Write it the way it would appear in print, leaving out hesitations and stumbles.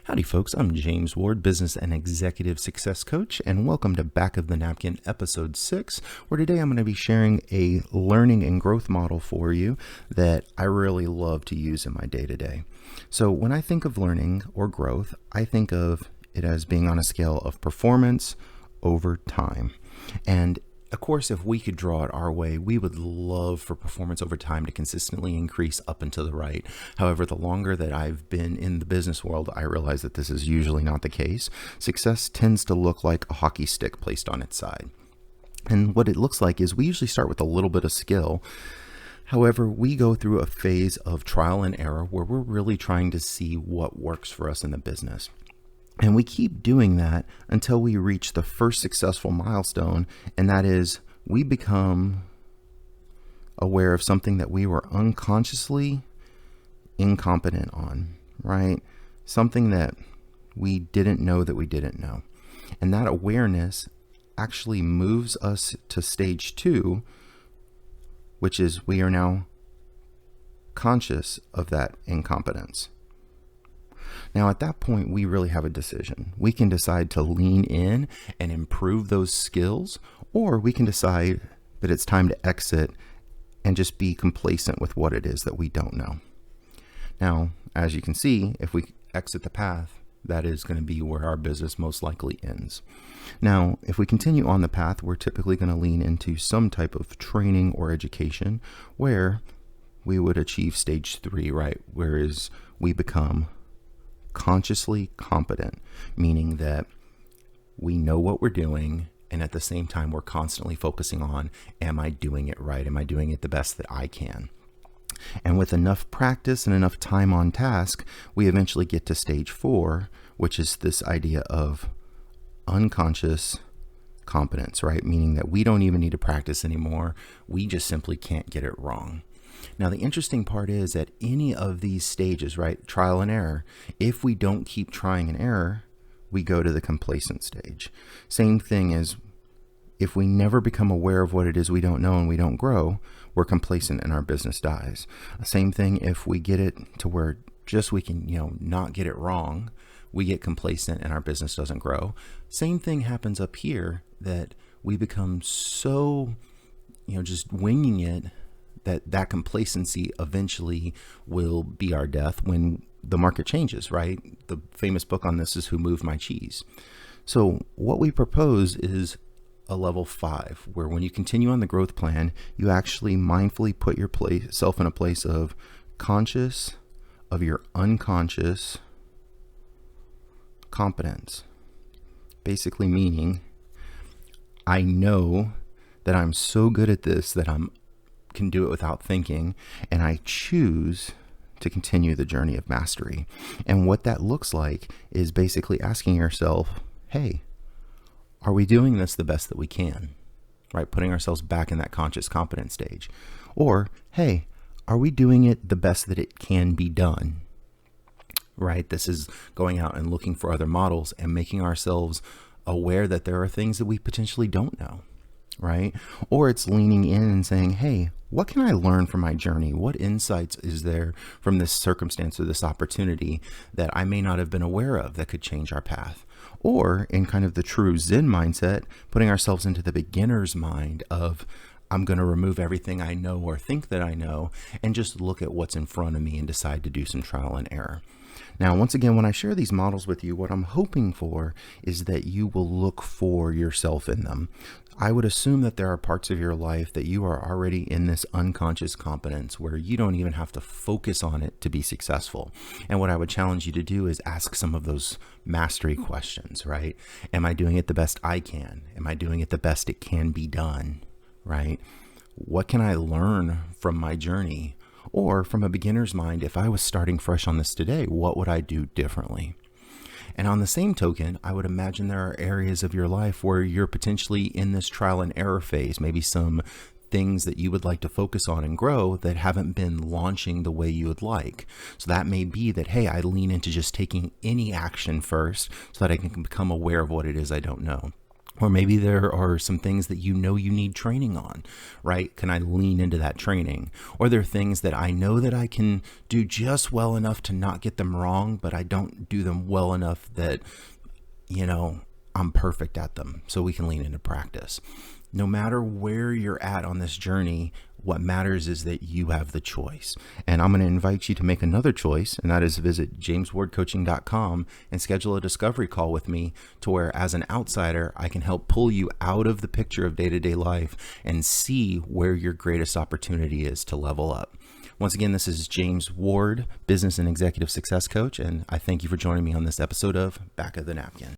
Howdy folks, I'm James Ward, Business and Executive Success Coach, and welcome to Back of the Napkin episode 6, where today I'm going to be sharing a learning and growth model for you that I really love to use in my day-to-day. So when I think of learning or growth, I think of it as being on a scale of performance over time. And of course, if we could draw it our way, we would love for performance over time to consistently increase up and to the right. However, the longer that I've been in the business world, I realize that this is usually not the case. Success tends to look like a hockey stick placed on its side. And what it looks like is we usually start with a little bit of skill. However, we go through a phase of trial and error where we're really trying to see what works for us in the business. And we keep doing that until we reach the first successful milestone, and that is we become aware of something that we were unconsciously incompetent on, right? Something that we didn't know that we didn't know. And that awareness actually moves us to stage 2, which is we are now conscious of that incompetence. Now, at that point, we really have a decision. We can decide to lean in and improve those skills, or we can decide that it's time to exit and just be complacent with what it is that we don't know. Now, as you can see, if we exit the path, that is going to be where our business most likely ends. Now, if we continue on the path, we're typically going to lean into some type of training or education where we would achieve stage 3, right? Whereas we become consciously competent, meaning that we know what we're doing, and at the same time we're constantly focusing on, am I doing it right? Am I doing it the best that I can? And with enough practice and enough time on task, we eventually get to stage 4, which is this idea of unconscious competence, right? Meaning that we don't even need to practice anymore. We just simply can't get it wrong. Now, the interesting part is at any of these stages, right, trial and error, if we don't keep trying and error, we go to the complacent stage. Same thing as if we never become aware of what it is we don't know and we don't grow, we're complacent and our business dies. Same thing if we get it to where just we can, not get it wrong, we get complacent and our business doesn't grow. Same thing happens up here, that we become so, just winging it, that complacency eventually will be our death when the market changes, right? The famous book on this is Who Moved My Cheese? So what we propose is a level 5, where when you continue on the growth plan, you actually mindfully put yourself in a place of conscious of your unconscious competence. Basically meaning, I know that I'm so good at this that I can do it without thinking, and I choose to continue the journey of mastery. And what that looks like is basically asking yourself, hey, are we doing this the best that we can? Right? Putting ourselves back in that conscious competence stage. Or, hey, are we doing it the best that it can be done? Right? This is going out and looking for other models and making ourselves aware that there are things that we potentially don't know. Right? Or it's leaning in and saying, hey, what can I learn from my journey? What insights is there from this circumstance or this opportunity that I may not have been aware of that could change our path? Or in kind of the true Zen mindset, putting ourselves into the beginner's mind of, I'm going to remove everything I know or think that I know and just look at what's in front of me and decide to do some trial and error. Now, once again, when I share these models with you, what I'm hoping for is that you will look for yourself in them. I would assume that there are parts of your life that you are already in this unconscious competence where you don't even have to focus on it to be successful. And what I would challenge you to do is ask some of those mastery questions, right? Am I doing it the best I can? Am I doing it the best it can be done, right? What can I learn from my journey? Or from a beginner's mind, if I was starting fresh on this today, what would I do differently? And on the same token, I would imagine there are areas of your life where you're potentially in this trial and error phase, maybe some things that you would like to focus on and grow that haven't been launching the way you would like. So that may be that, hey, I lean into just taking any action first so that I can become aware of what it is I don't know. Or maybe there are some things that you know you need training on, right? Can I lean into that training? Or there are things that I know that I can do just well enough to not get them wrong, but I don't do them well enough that, I'm perfect at them. So we can lean into practice. No matter where you're at on this journey, what matters is that you have the choice. And I'm going to invite you to make another choice, and that is visit jameswardcoaching.com and schedule a discovery call with me to where, as an outsider, I can help pull you out of the picture of day-to-day life and see where your greatest opportunity is to level up. Once again, this is James Ward, Business and Executive Success Coach, and I thank you for joining me on this episode of Back of the Napkin.